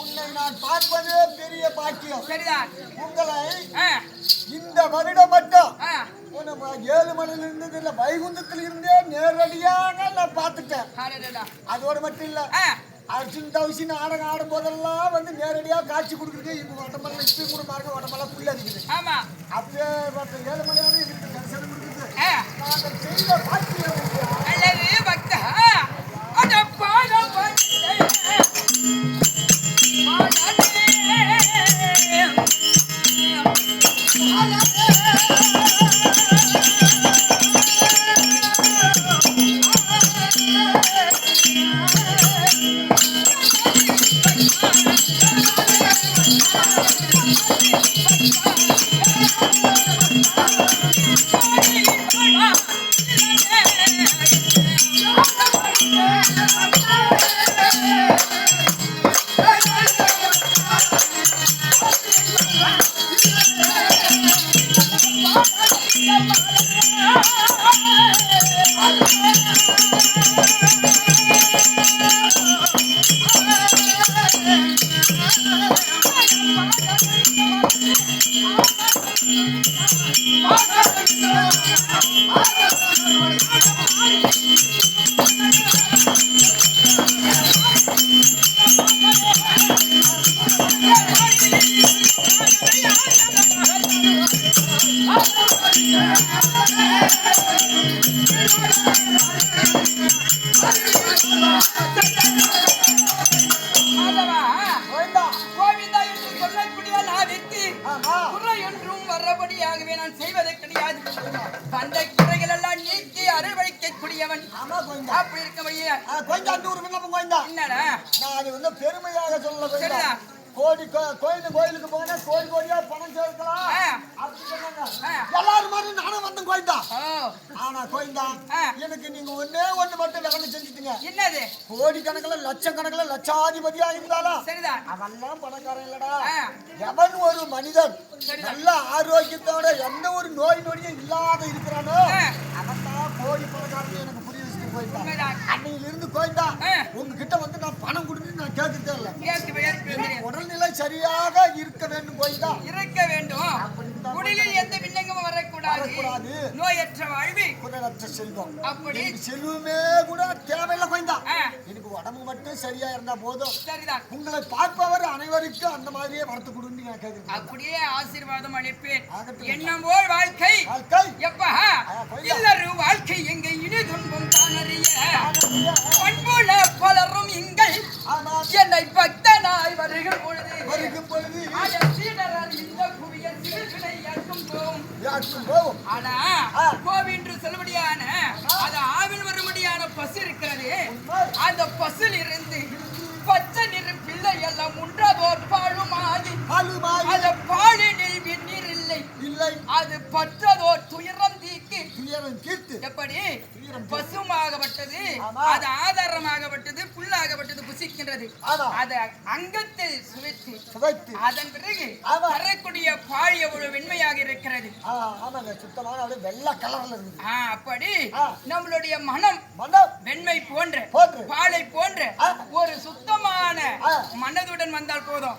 உன்னை நான் பார்ப்பதே பெரிய பாக்கியம். சரிதான். உங்களை இந்த வருடம் மட்டும் 7 மணில இருந்து வைகுந்தத்தில் இருந்தே நேரடியாக நான் பார்த்துட்டேன். அதோட மட்டும் இல்ல, அர்ஜுன் தவசி நாடகம் ஆடும் போதெல்லாம் வந்து நேரடியா காட்சி கொடுக்குறது. இப்ப உடம்பெல்லாம் இப்பயும் கூட பாருங்க, உடம்பெல்லாம் புள்ள இருக்குது. ஆமா, அப்படியே 7 மணி வரை இருக்கு தரிசனம் கொடுக்குது. நாங்கள் செய்த பாக்கியம் பக்தா வரபடியாகவே நான் செய்வதே கிடையாது. அந்த குறைகள் எல்லாம் நீக்கி அருள்வழிக்கக்கூடியவன். அப்படி இருக்கபடியே என்னடா நான் அது வந்து பெருமையாக சொல்ல கோடி கோயிலுக்கு போனா கோடி கோடியா பணம் சேர்க்கலாம் அப்படி சொன்னாங்க. எல்லாரும் மாதிரி நானும் வந்து கோயில்தா. ஆனா கோயில்தா எனக்கு நீங்க ஒண்ணு மட்டும் வேலை செஞ்சுட்டீங்க. என்னது? கோடிக்கணக்கில் லட்சக்கணக்கில் லட்சாதிபதியா இருந்தாலும் சரிதான் அவெல்லாம் பணக்காரன் இல்லடா. எவன் ஒரு மனிதன் நல்ல ஆரோக்கியத்தோட எந்த ஒரு நோய் நொடியும் இல்லாத இருக்கிறானோ அவன் தான் கோடி பணக்காரன். எனக்கு புரிய வச்சுட்டு போயிட்டான். அன்னையில இருந்து கோயில்தா உங்ககிட்ட வந்து நான் பணம் கொடுத்து நான் கேட்கறதே இல்லை. உடல்நிலை சரியாக இருக்க வேண்டும் கோயில்தா இருக்க வேண்டும். உடலில் எந்த விண்ணங்கமும் வரக்கூடாது. நோயற்ற வாழ்வு குறைவற்ற செல்வம். அப்படி செல்வமே கூட தேவையில்லை கோயில்தா. எனக்கு உடம்பு மட்டும் சரியா இருந்தா போதும். சரிதான். உங்களை பார்ப்பவர் அனைவருக்கும் அந்த மாதிரியே வளர்த்து கொடுன்னு நான் கேட்கிறேன். அப்படியே ஆசீர்வாதம் அளிப்பேன். எண்ணம் போல் வாழ்க்கை எப்பா எல்லாரும் வாழ்க்கை எங்க இனி துன்பம் தானறிய பண்புல பலரும் இங்கே என்னை பக்தனாய் வருகிற பொழுது இந்த புவியல் சிறுவினை யாருக்கும் போகும். ஆனா கோவின்று செல்லுபடியான அது ஆவில் வரும்படியான பசு இருக்கிறது. அந்த பசுல இருந்து பச்சை நிற பிள்ளை எல்லாம் உன்றதோர் பாலுமாகி அந்த பாலினில் வெந்நீர் இல்லை. அது பற்றதோர் துயரம் தீர்த்து எப்படி பசுமாகப்பட்டது அது ஆதாரமாகப்பட்டது புல்லாகப்பட்டது புசிக்கின்றது. அது அங்கத்தில் சுவைத்து அதன் பிறகு தரக்கூடிய பால் எவ்வளவு வெண்மையாக இருக்கிறது. அப்படி நம்மளுடைய மனம் வெண்மை போன்ற பாலை போன்ற ஒரு சுத்தமான மனதுடன் வந்தால் போதும்.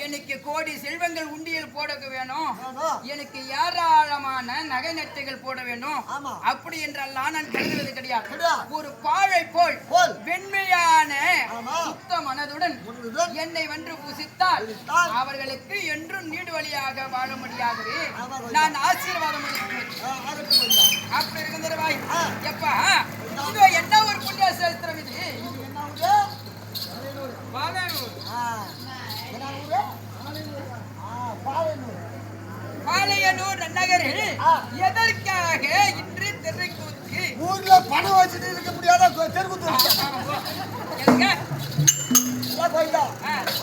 எனக்கு கோடி செல்வங்கள் உண்டியல் போட வேணும். எனக்கு ஏராளமான நகை நட்டைகள் போட வேண்டும். அப்படி என்றால் நான் கருதுவது கிடையாது. ஒரு பாழை போல் வெண்மையான சுத்த மனதுடன் என்னை வென்று பூசித்தால் அவர்களுக்கு என்றும் நீடு வழியாக வாழ முடியாது. நான் ஆசீர்வாதம் அப்படி இருக்கின்றவாய் எப்பா இதோ என்ன ஒரு புண்ணிய சேத்திரம் இது. பாளையனூர் நகரில் எதற்காக இன்று தெருக்கூத்து ஊர்ல பணம் வச்சுட்டு இருக்க முடியாத தெருக்கூத்து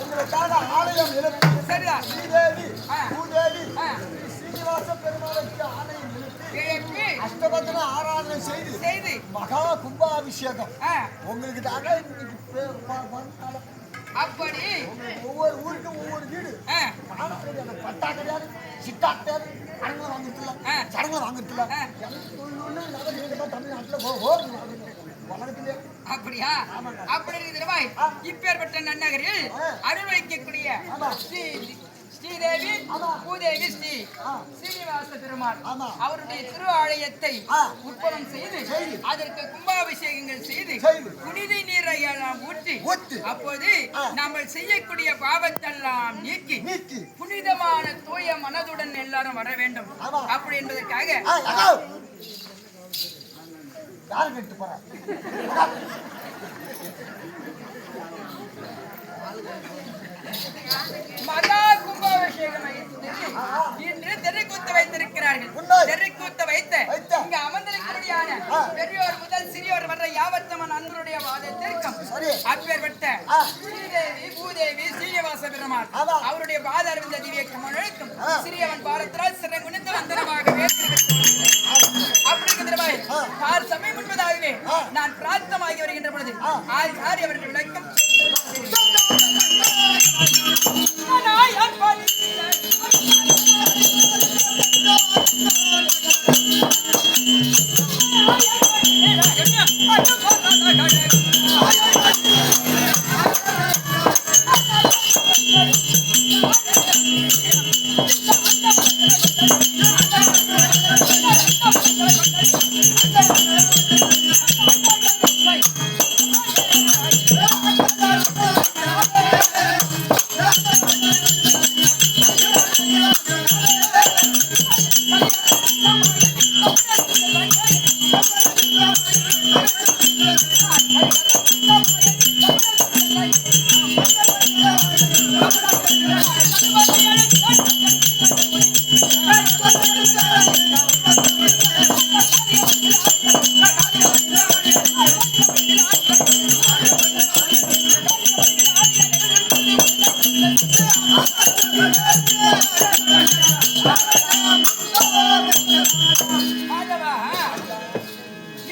உங்களுக்காக ஆலயம் எழுப்பி ஸ்ரீதேவி பூதேவி சீனிவாச பெருமாளுக்கு ஆலயம் எழுப்பி அஷ்டபந்தன ஆராதனை செய்து மகா கும்பாபிஷேகம் உங்களுக்கு தாங்க அப்படி ஒவ்வொரு ஊருக்கும் ஒவ்வொரு வீடு பட்டா கிடையாது சிட்டா கிடையாது சடங்குல வாங்குறதுல தமிழ்நாட்டுல வளர்க்கலையே. அப்படியா? அப்படி இருக்கிறவாய் இப்பேற்பட்ட நன்னகரில் அருள் வைக்கக்கூடிய ஸ்ரீதேவி பூதேவி ஸ்ரீ சீனிவாச பெருமாள் அவருடைய திரு ஆலயத்தை உற்பவம் செய்து அதற்கு கும்பாபிஷேகங்கள் செய்து புனித நீரை எல்லாம் ஊற்றி அப்போது நாம் செய்யக்கூடிய பாவத்தெல்லாம் நீக்கி புனிதமான தூய மனதுடன் எல்லாரும் வர வேண்டும். அப்படி என்பதற்காக யாரு கேட்டு போற மகா கும்பாபிஷேகம் இன்று தெருக்கூத்து வைத்திருக்கிறார்கள். தெருக்கூத்து வைத்து இங்க அமர்ந்திருக்கிறபடியான பெரியோர் முதல் சிறியோர் வர்ற யாவத்தமன் அன்பருடைய வாதத்திற்கும் அப்பேற்பட்ட ஸ்ரீதேவி பூதேவி சீனிவாச பெருமாள் அவருடைய பாத அறிந்த திவ்ய கமலுக்கும் சிறியவன் பாரத்தினால் சிறங்குணித்து வந்தனமாகவே அப்படிங்கிறவாய் ஆறு சமயம் முன்பதாகவே நான் பிரார்த்தமாகி வருகின்ற பொழுது ஆறு அவர்கள் விளக்கம்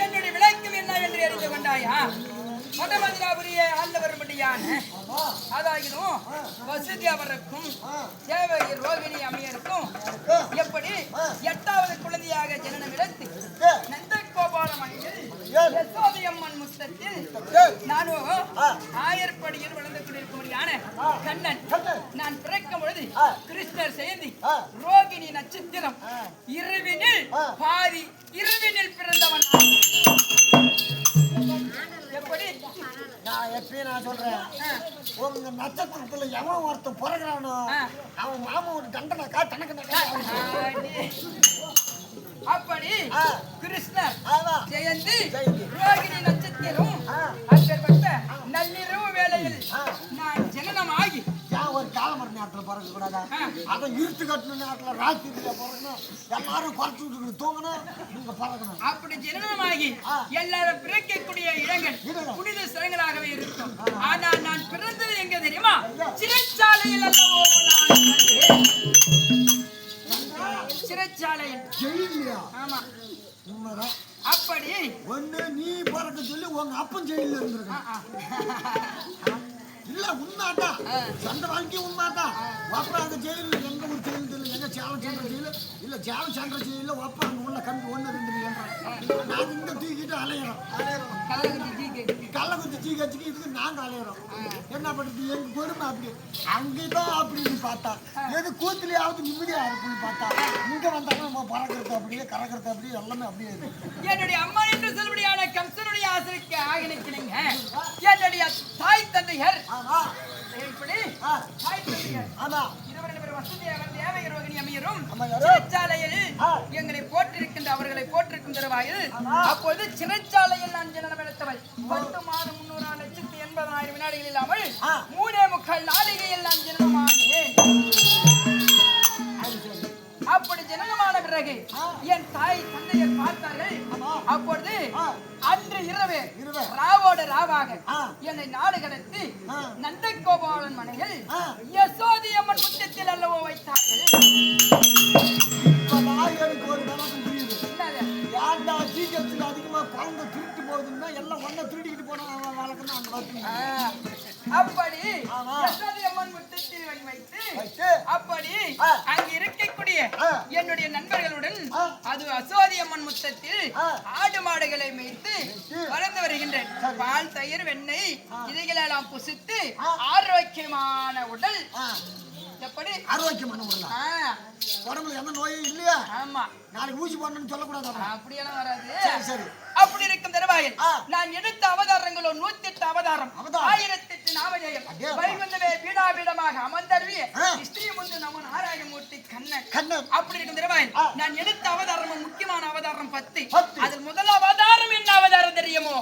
என்னுடைய விளக்கம் என்ன என்று அறிந்து கொண்டாயா? மதமதுராபுரிய ஆண்டவர்படியான அதாகிலும் வசதி அவருக்கும் தேவகி ரோகிணி அம்மையருக்கும் எப்படி 8வது குழந்தையாக ஜனனம் எடுத்து நந்தகோபால மணியில் யசோதையம்மன் முத்தத்தில் நானும் ஆயர்படியில் வளர்ந்து கொண்டிருக்கும்படியான கண்ணன் நான் பிறக்கும் பொழுது கிருஷ்ணர் செய்தி ரோகிணி நட்சத்திரம் இருவினில் பாதி இருவினில் பிறந்தவன். எப்படி நான் எப்பயும் நான் சொல்றேன், உங்க நட்சத்திரத்துல எவன் ஒருத்தன் பிறகுறானோ அவன் மாமாவோட தண்டனை தனக்கு அப்படி கிருஷ்ணர் ஜெயந்தி ரோகிணி நட்சத்திரம் அப்பேற்பட்ட நள்ளிரவு வேளையில் நான் ஜனனமாகி ஒரு காலமர நேரத்துல பிறக்க கூடாதா? அதை இருட்டு கட்டணும் நேரத்துல ராத்திரியில பிறக்கணும், எல்லாரும் குறைச்சு விட்டு தூங்கணும், நீங்க பிறக்கணும். அப்படி ஜனனமாகி எல்லாரும் பிறக்கக்கூடிய இடங்கள் புனித ஸ்தலங்களாகவே இருக்கும். ஆனால் நான் பிறந்தது எங்க தெரியுமா? சிறைச்சாலையில் அல்லவோ சிறைச்சாலையில். ஜெயிலியா? ஆமா உண்மைதான். அப்படி ஒண்ணு நீ பிறக்க சொல்லி உங்க அப்பன் ஜெயில இருந்திருக்கான். இல்ல உண்மைதான், சொந்த வாழ்க்கை உண்மைதான். அப்புறம் அந்த ஜெயில எங்க ஒரு ஜெயில் தெரியல, எங்க சேலம் சென்ற ஜெயில இல்ல சேலம் சென்ற ஜெயில ஒப்ப அங்க உள்ள கம்பி 1 2 நாங்க இங்க தூக்கிட்டு அலையிறோம். கள்ளக்குத்தி தீ கட்சிக்கு இதுக்கு நாங்க அலையிறோம். என்ன பண்றது? எங்க கொடுமை அப்படி. அங்கேதான் அப்படின்னு பார்த்தா எது கூத்துலயாவது நிம்மதியா இருக்குன்னு பார்த்தா இங்க வந்தாலும் நம்ம பறக்கிறது அப்படியே கறக்கிறது அப்படியே எல்லாமே அப்படியே இருக்கு. என்னுடைய அம்மா என்று சொல்லும்படியான கம்சனுடைய ஆசிரியருக்கு ஆகினிக்கிறீங்க. என்னுடைய தாய் தந்தையர் எங்களை போற்றிருக்கின்ற அவர்களை போற்றிருக்கும் தருவாயில் அப்போது சிறைச்சாலையில் நான் ஜனனம் எடுத்தவள் 10 மாதம் 380,000 வினாடிகள் இல்லாமல் 3.25 நாளிகையில் நான் ஜனனமானேன். அப்படி ஜனனமான பிறகு என் தாய் தந்தையர் பார்த்தார்கள். அப்பொழுது அன்று இரவே ராவோட ராவாக என்னை நாடு கடத்தி நந்தகோபாலன் மனையில் யசோதையம்மன் முத்தத்தில் அல்லவோ வைத்தார்கள். எனக்கு ஒரு விளக்கம் புரியுது. யாருடா ஜீகத்துல அதிகமா குழந்தை திருட்டு போகுதுன்னா எல்லாம் ஒன்ன திருடிக்கிட்டு போனா வழக்கம் தான் அந்த அப்படி யசோதையம்மன் முத்தத்தில் வைத்து அப்படி அங்கு இருக்கக்கூடிய என்னுடைய நண்பர்களுடன் அது யசோதையம்மன் முத்தத்தில் ஆடு மாடுகளை மேய்த்து வளர்ந்து வருகின்றேன். பால் தயிர் வெண்ணெய் இதைகளெல்லாம் புசித்து ஆரோக்கியமான உடல். எப்படி ஆரோக்கியமான உடல்? உடம்புல எந்த நோயும் இல்லையா? ஆமா. நாளைக்கு ஊசி போடணும்னு சொல்லக்கூடாது. அப்படியெல்லாம் வராது. சரி. அப்படி இருக்கும் தருவாயில் நான் எடுத்த அவதாரங்களோ 108 அவதாரம், 1008 நாமஜெயம். வைகுந்தவே பீடாபீடமாக அமர்ந்தருவிய ஸ்ரீ முந்து நம நாராயணமூர்த்தி கண்ணன். அப்படி இருக்கும் தருவாயில் நான் எடுத்த அவதாரம் முக்கியமான அவதாரம் 10. அதில் முதல் அவதாரம் என்ன அவதாரம் தெரியுமோ?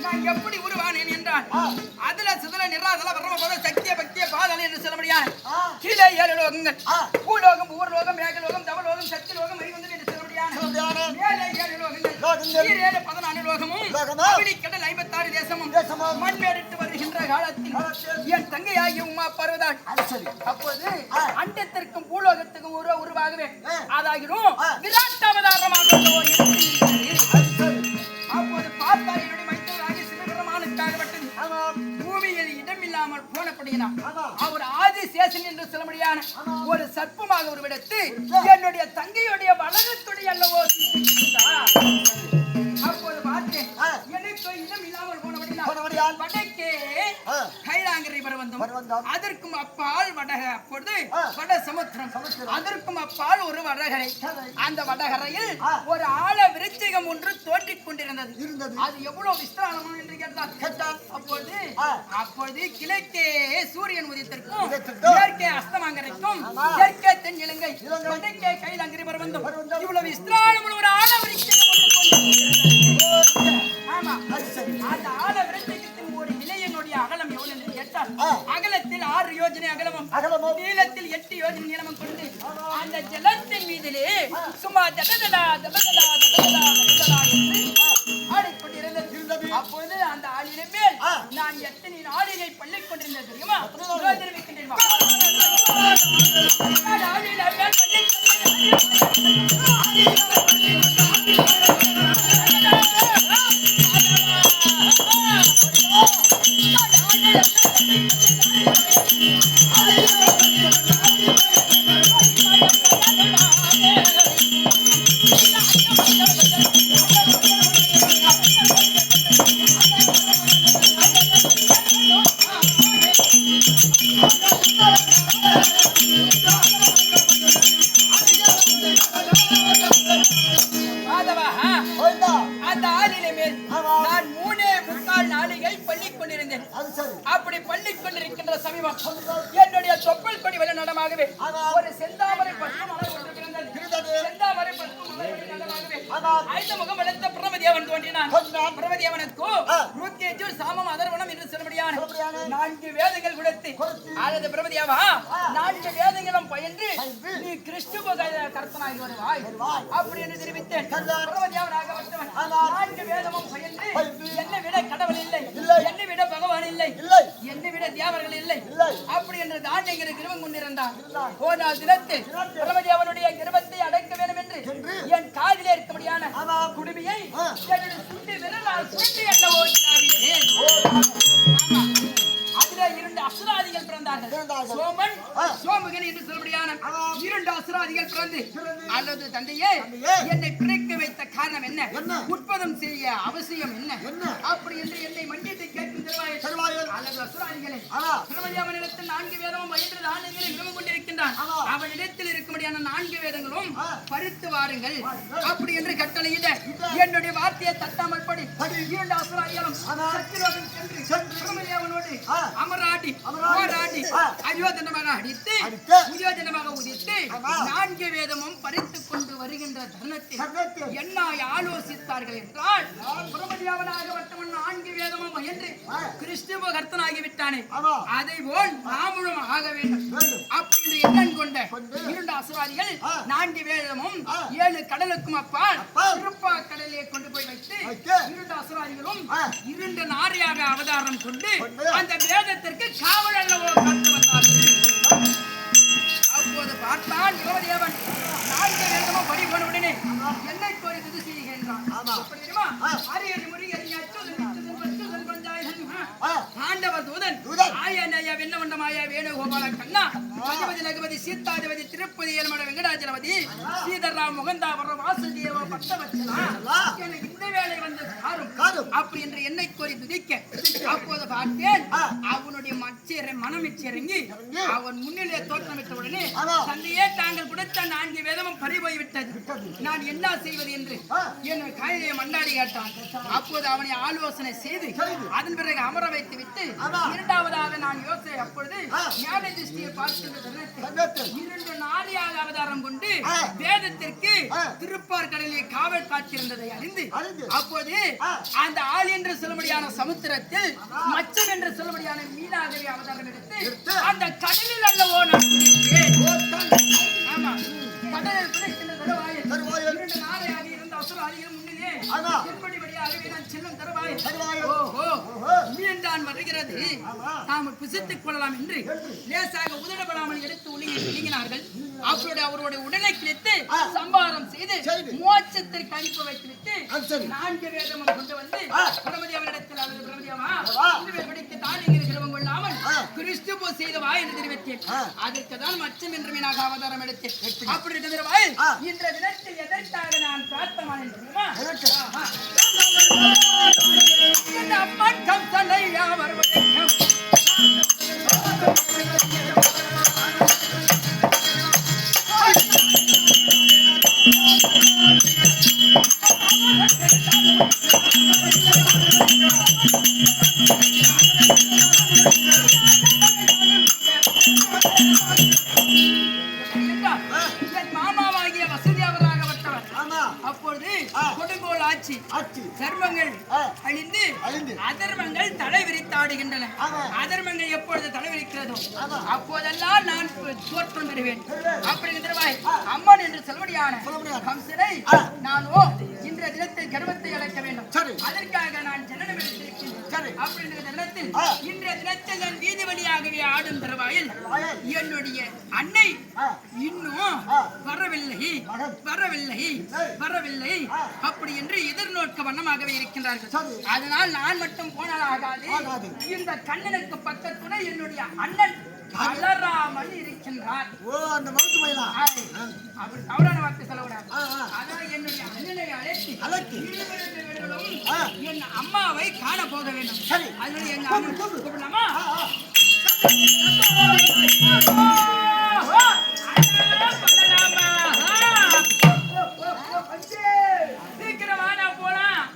நான் எப்படி உருவானேன் என்றால் அதுல சிதல நிராதல வர்ற போல சக்திய பக்திய பாதல என்று சொல்ல முடியாது. கீழே 7 லோகங்கள், பூலோகம், ஊர்லோகம், மேகலோகம், தவலோகம், சத்தியலோகம், மரிவந்தம் என்று சொல்ல முடியாது. மேலே 7 லோகங்கள், கீழே 14 லோகமும், கடல் 56 தேசமும் மண்மேடிட்டு வருகின்ற காலத்தில் என் தங்கையாகிய உமா பருவதாள் அப்போது அண்டத்திற்கும் பூலோகத்துக்கும் உருவாகவே அதாகிடும் விராட் அவதாரமாக அப்போது பார்த்தால் என்னுடைய மைத்தவராகி சிவபெருமானுக்காகப்பட்டது பூமியில் இடமில்லாமல் போனபடியினால் அவர் ஆதிசேஷன் என்று சொல்ல முடியாது ஒரு சர்ப்பமாக உருவெடுத்து என்னுடைய தங்கையுடைய வளரத்துடைய அல்லவோ அப்போது பார்த்தேன் எனக்கு இடம் இல்லாமல் போனபடினால் போனபடியால் வடக்கே கைலாங்கரை பர்வதம், அதற்கும் அப்பால் வடக, அப்பொழுது வட சமுத்திரம், அதற்கும் அப்பால் ஒரு வடகரை. அந்த வடகரையில் ஒரு ஆழ விருச்சிகம் ஒன்று தோன்றிக் கொண்டிருந்தது. அது எவ்வளவு விஸ்தாரமான என்று கேட்டால் அப்பொழுது கிழக்கே சூரியன் உதித்திருக்கும், மேற்கே அஸ்தமாங்கரைக்கும், தெற்கே தென் இலங்கை, வடக்கே கைலாங்கரை பர்வதம், இவ்வளவு விஸ்தாரமான ஒரு ஆழ விருச்சிகம் ஆமா. அந்த ஆழ விருச்சிகத்தின் ஒரு இலையினுடைய அகலம் எவ்வளவு என்று கேட்டால் அகலத்தில் 6 யோஜனை அகலமும் நீளத்தில் 8 யோஜனை நீளமும் கொண்டு அந்த ஜலத்தின் மீதிலே சும்மா தடதடா தடதடா தடதடா தடதடா என்று ஆடிக்கொண்டிருந்தது. அப்போது அந்த ஆளிலே மேல் நான் எத்தனை நாளிலே பள்ளிக் கொண்டிருந்தது தெரியுமா? தெரிவிக்கின்றேன். ஆளிலே மேல் பள்ளிக் அந்த ஆளிலே மேல் நான் 3.25 நாளிகை பள்ளிக் கொண்டிருந்தேன். அப்படி பள்ளிக் கொண்டிருக்கின்ற சமீபம் என்னுடைய தொப்பல் கொடி வல நடமாகவே ஒரு செந்தாமரை பட்டம் மலர் ஒன்று கிடந்தது. செந்தாமரை பட்டம் மலர் நடமாகவே 5 முகம் வளர்த்த பிரமதேவன் தோன்றினான். பிரமதேவனுக்கு ருத்கேஜு சாமம் அதர்வனம் என்று சொல்லும்படியான 4 வேதங்கள் கொடுத்து அல்லது பிரமதேவா 4 வேதங்களும் பயின்று நீ கிறிஸ்துவ கர்த்தனாகி வருவாய் அப்படி என்று தெரிவித்தேன். பிரமதேவனாக வந்தவன் 4 வேதமும் பயின்று என்னை விட கடவுள் இல்லை, என்னை விட பகவான் இல்லை, என்னை விட தேவர்கள் இல்லை அப்படி என்று தாண்டிங்கிற கிருபம் கொண்டிருந்தான். போனால் தினத்தில் பிரமதேவனுடைய கிருபத்தை அடைக்க வேண்டும் என்று என் காதிலே இருக்கபடியான குடுமையை சுட்டி விரலால் சுட்டி என்னவோ அதிலே 2 அசுராதிகள் பிறந்தார்கள். சோமன் சோமுகன் என்று சொல்லபடியான 2 அசுராதிகள் பிறந்து அல்லது தந்தையே என்னை பிறக்க வைத்த காரணம் என்ன, உற்பதம் செய்ய அவசியம் என்ன அப்படி என்று என்னை மண்டியத்தை கேட்கும் தருவாயில் அல்லது அசுராதிகளை பிரமதேவனிடத்தில் 4 வேதமும் பயின்று ஆணைகளை விரும்ப கொண்டிருக்கின்றான். அவனிடத்தில் இருக்கும்படியான 4 வேதங்களும் பறித்து வாருங்கள் அப்படி என்று கட்டளையிட என்னுடைய வார்த்தையை தட்டாமல் படி 2 அசுராதிகளும் சத்தியலோகம் சென்று பிரமதேவனோடு அமராடி போராடி அயோதனமாக அடித்து உயோதனமாக உதித்து 4 வேதமும் பறித்துக் கொண்டு வருகின்ற தருணத்தில் என்ன ஆலோசித்தார்கள் என்றால் பிரமதேவனாக வட்டவன் 4 வேதமும் என்று கிறிஸ்துவ கர்த்தனாகி விட்டானே, அதை போல் நாமளும் ஆக வேண்டும் அப்படி எண்ணம் கொண்ட 2 அசுராதிகள் 4 வேதமும் 7 கடலுக்கும் அப்பால் திருப்பா கடலிலே கொண்டு போய் வைத்து 2 அசுராதிகளும் 2 நாரியாக அவதாரம் கொண்டு அந்த வேதத்திற்கு காவல் அல்லவோ காத்து வந்தார்கள். அப்போது பார்த்தான் யுவதேவன் 4 வேதமும் படி போன உடனே என்னை கோரி துதி செய்கின்றான். அரியறி முறியறி அச்சுதன் பச்சுதன் பஞ்சாயன் ஆண்டவ தூதன் ஆயனய வெண்ணவண்டமாய வேணுகோபால கண்ணா பகவதி லகுபதி சீதாதிபதி திருப்பதி ஏழுமட வெங்கடாஜலபதி ஸ்ரீதர்ராம் முகந்தாபுர வாசுதேவ பட்டவச்சனா எனக்கு இந்த வேலை வந்து காரும் அப்படி என்று என்னை கோரி துதிக்க அப்போது பார்த்தேன் அவனுடைய மனமிச்சிறங்கி அவன் முன்னிலே தோற்றமிட்ட உடனே தந்தையே தாங்கள் கொடுத்த 4 வேதமும் பறிபோய் விட்டது, நான் என்ன செய்வது என்று என் காயிலே மண்டாடி கேட்டான். அப்போது அவனை ஆலோசனை செய்து அதன் பிறகு அமர வைத்து விட்டு 2வதாக நான் யோசனை அப்பொழுது ஞான திருஷ்டியை பார்க்கின்ற 2 நாரியாக அவதாரம் கொண்டு வேதத்திற்கு திருப்பார் கடலில் காவல் காத்திருந்ததை அறிந்து அப்போது அந்த ஆள் என்று சொல்லும்படியான சமுத்திரத்தில் மச்சம் என்று சொல்லும்படியான மீனாகவே அவதாரம் எடுத்து அந்த கடலில் அல்லவோ நான் ஆமா கடலில் பிடிக்கின்ற தருவாயில் 2 நாரையாக இருந்த அசுராதிகள் முன்னிலே எப்படிபடியாகவே நான் செல்லும் தருவாயில் ஓஹோ மீண்டான் வருகிறது நாம் பிசித்துக் கொள்ளலாம் என்று லேசாக உதடப்படாமல் எடுத்து ஒழுங்கினார்கள். அப்படி அவருடைய உடலை கிழித்து சம்பாரம் செய்து மோட்சத்திற்கு அனுப்பி வைத்துவிட்டு 4 வேதமும் கொண்டு வந்து பிரமதேவனிடத்தில் அல்லது பிரமதேவா படிக்க தானியங்கள் கிரமம் கொள்ளாமல் கிறிஸ்துவ துருவ செய்தவா என்று தெரிவித்தேன். அதற்கு தான் மச்சம் என்று மீனாக அவதாரம் எடுத்தேன். அப்படி இருக்கிறவாய் இன்ற தினத்தில் எதற்காக நான் பிரார்த்தமானேன் தெரியுமா? அம்மன் கம்சனை வருவதற்கும் மாமாவாகிய வசதி அவராகப்பட்டவர். அப்பொழுது கொடுங்கோல் ஆட்சி தர்மங்கள் அழிந்து அதர்மங்கள் தலை விரித்தாடுகின்றன. அதர்மங்கள் எப்பொழுது தலை விரிக்கிறதோ அப்போதெல்லாம் நான் தோற்றம் பெறுவேன். அப்படிங்கிறவாய் அம்மன் என்று செல்வடியான கம்சனை நானோ இன்றைய தினத்தில் கர்வத்தை அழைக்க வேண்டும். அதற்காக நான் ஜனனம் எடுத்திருக்கின்றேன். அப்படிங்கிற தினத்தில் இன்றைய தினத்தில் நான் வீதி வழியாகவே ஆடும் தருவாயில் என்னுடைய அன்னை இன்னும் வரவில்லை அப்படி என்று எதிர்நோக்க வண்ணமாகவே இருக்கின்றார்கள். அதனால் நான் மட்டும் போனால் ஆகாது. இந்த கண்ணனுக்கு பக்கத்துணை என்னுடைய அண்ணன் பலராமன் இருக்கின்றார். அப்படி தவறான வார்த்தை சொல்லக்கூடாது. அதான் என்னுடைய அண்ணனை அழைத்து என் அம்மாவை காண போக வேண்டும். அதனால எங்க அண்ணன் கூப்பிடலாமா? சீக்கிரமா போலாம்.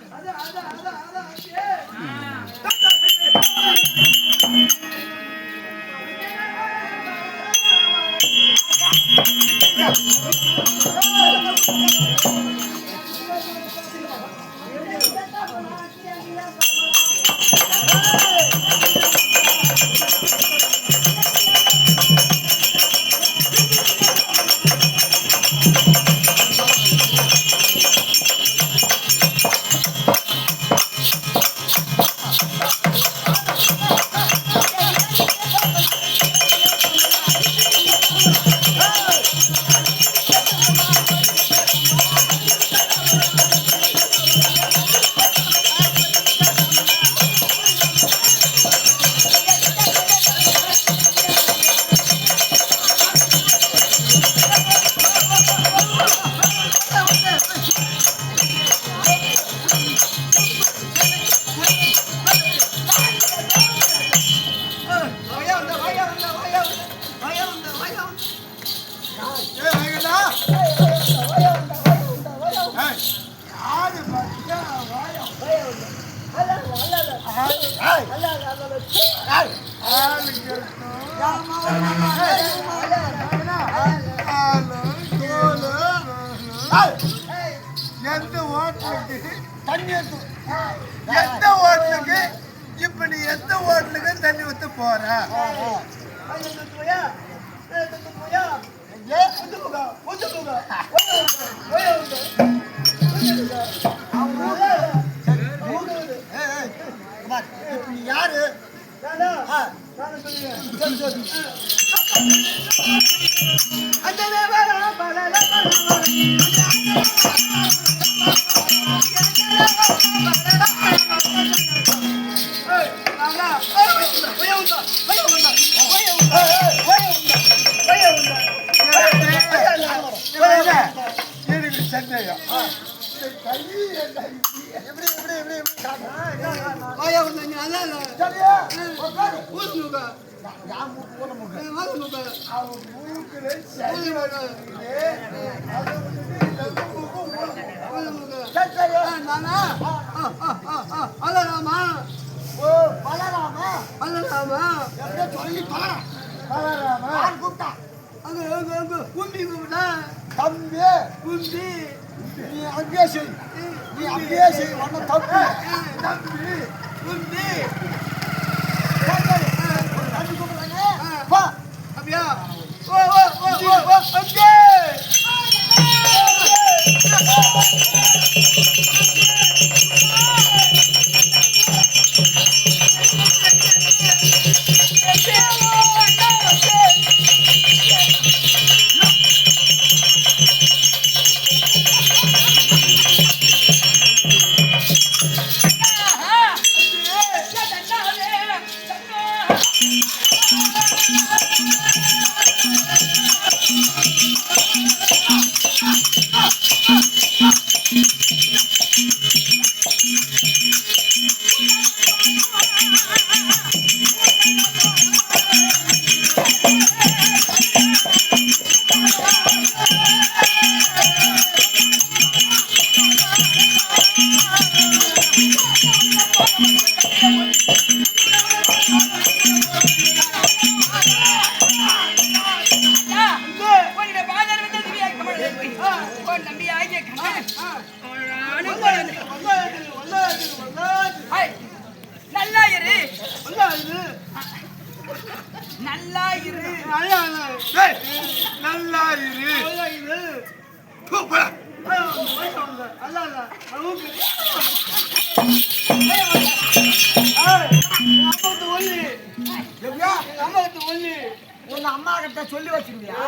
எந்த ஹோட்டலுக்கு இப்ப நீ எந்த ஹோட்டலுக்கு தண்ணி ஊத்து போற? யாரு Ha! நல்லா இரு உங்க அம்மா கிட்ட சொல்லி வச்சிருக்கியா?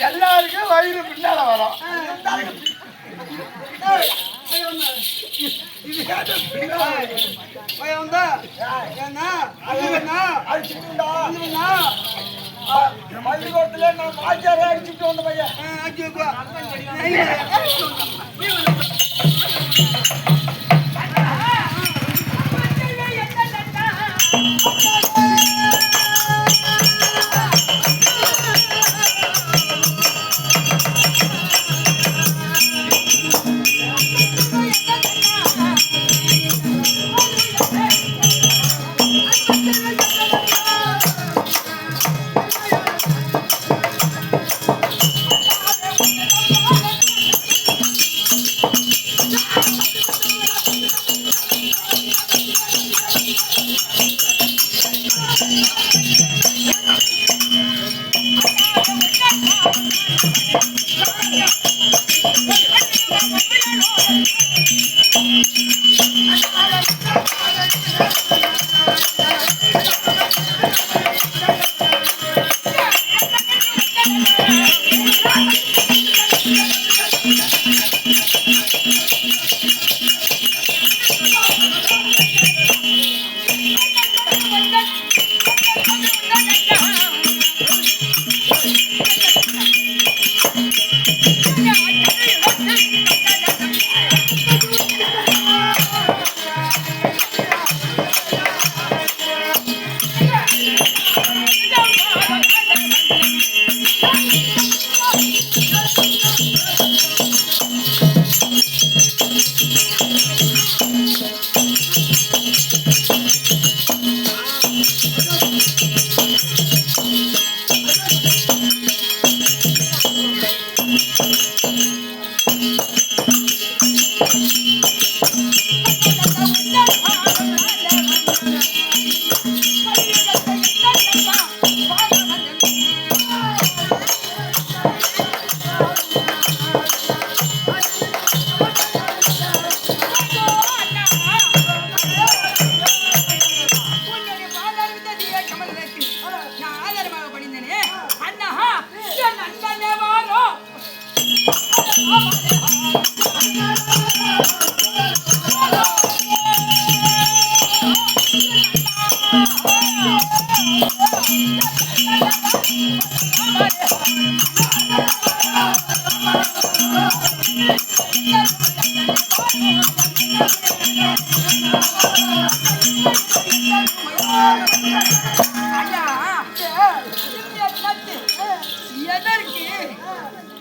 எல்லாருக்கும் வயிறு பின்னால வரும். பள்ளிக்கூடத்துல நான் வாத்தியாரே அடிச்சுட்டு வந்த பையன்.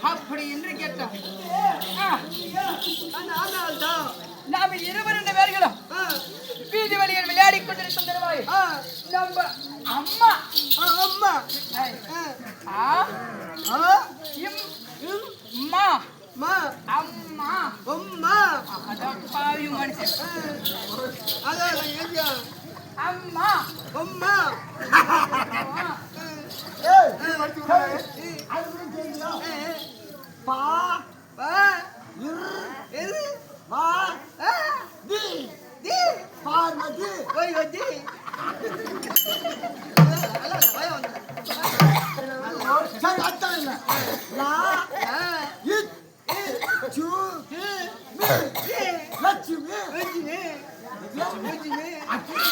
அப்படி என்று கேட்டார். நாம் இருவருடைய பேர்களும் வீதி வழியில் விளையாடி கொண்டிருக்கும் தருவாய் நம்ம அம்மா அம்மா அம்மா அம்மா அதான் பாவி மனுஷன் அம்மா அம்மா பா பா இரு மா தி தி பார்மதி ஓய் வதி சரி அத்தா இல்ல லா இத் சு மி லட்சுமி லட்சுமி லட்சுமி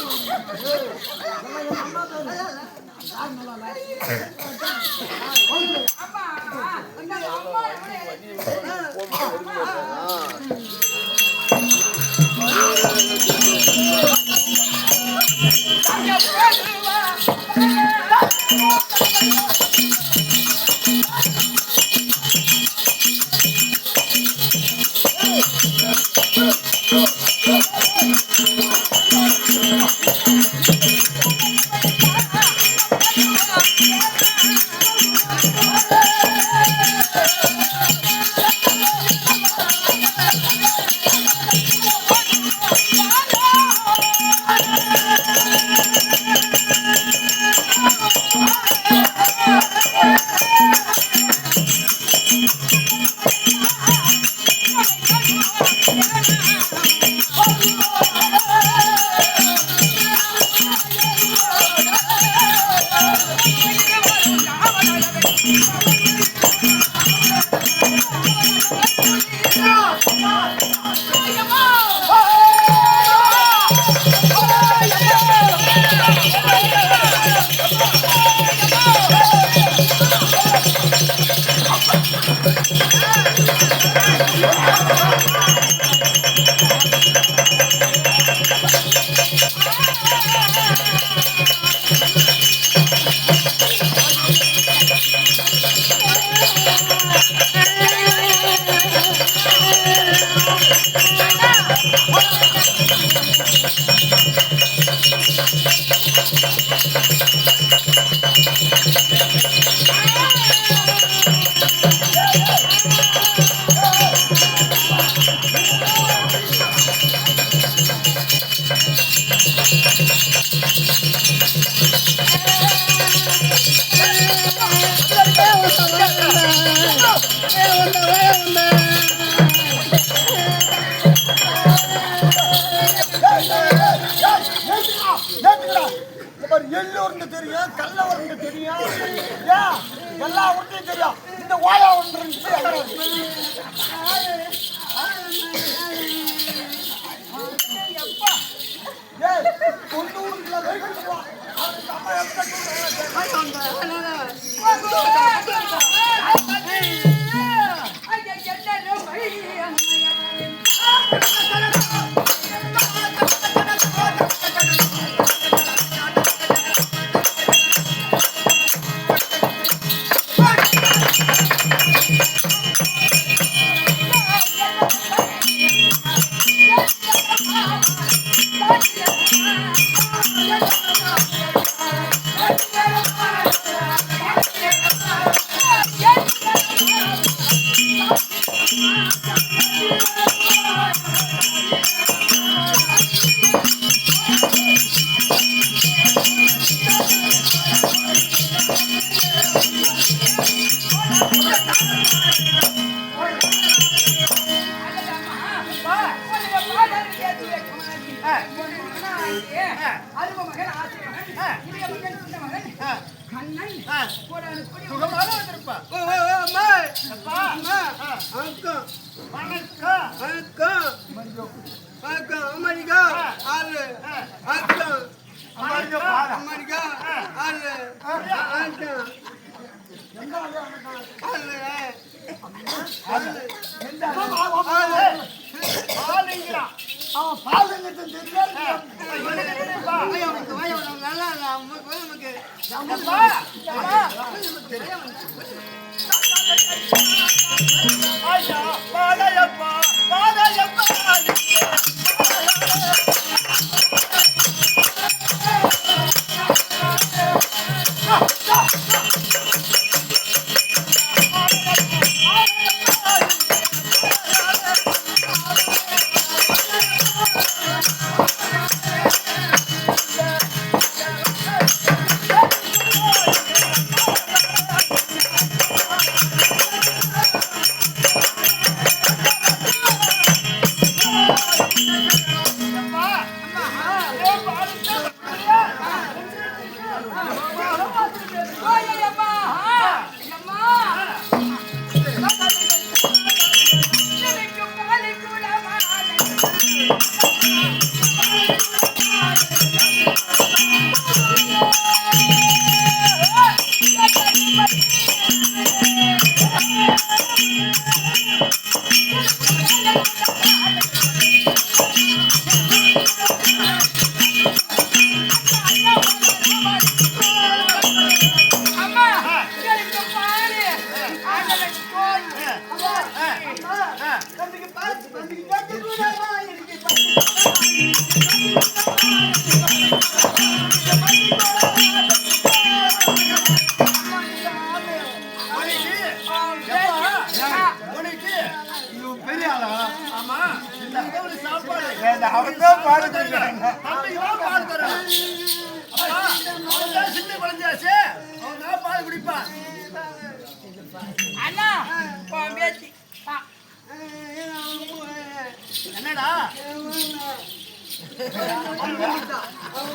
எள்ளூர்னு தெரியும், கல்லவர்னு தெரியும், எல்லா ஊர்லயும் தெரியும். இந்த ஓயா ஒன்று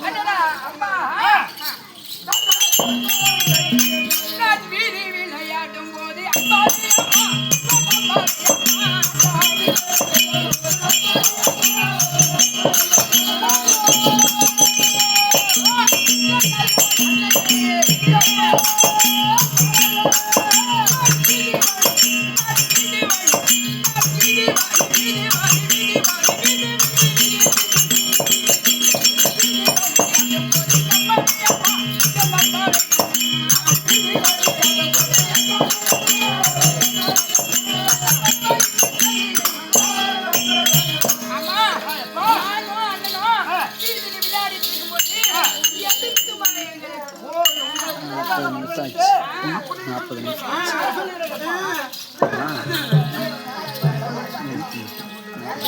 என்னடா அம்மா வீதி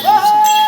ஆ